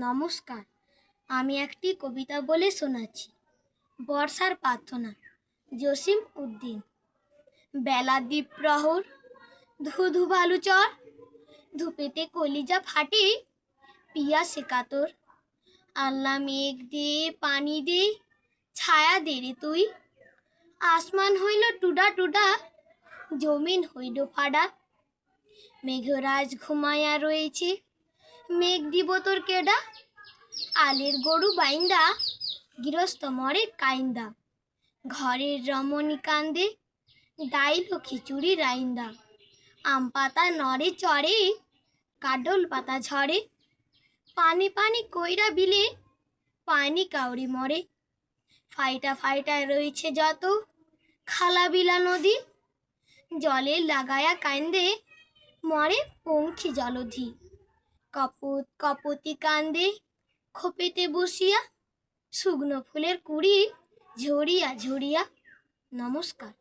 নমস্কার, আমি একটি কবিতা বলে শোনাচ্ছি। বর্ষার প্রার্থনা, জসিম উদ্দিন। বেলা দ্বীপ প্রহর, ধু ধু ভালু চর, ধূপেতে কলিজা ফাটে, পিয়াসে কাতর। আল্লাহ মেঘ দে, পানি দে, ছায়া দে রে তুই। আসমান হইল টুডা টুডা, জমিন হইল ফাডা। মেঘরাজ ঘুমায়া রয়েছে, মেঘ দিব তোর কেডা। আলের গরু বাইন্দা, গৃহস্থ মরে কাইন্দা। ঘরের রমণী কান্দে, ডাইল খিচুড়ি রাইন্দা। আম পাতা নড়ে চড়ে, কাডল পাতা ঝরে। পানি পানি কইরা বিলে, পানি কাউরি মরে। ফাইটা ফাইটা রয়েছে যত, খালা বিলা নদী। জলে লাগায়া কান্দে, মরে পঙ্খী জলধি। কপত কপতি কান্দে, খোপেতে বসিয়া। শুকনো ফুলের কুড়ি ঝরিয়া ঝরিয়া। নমস্কার।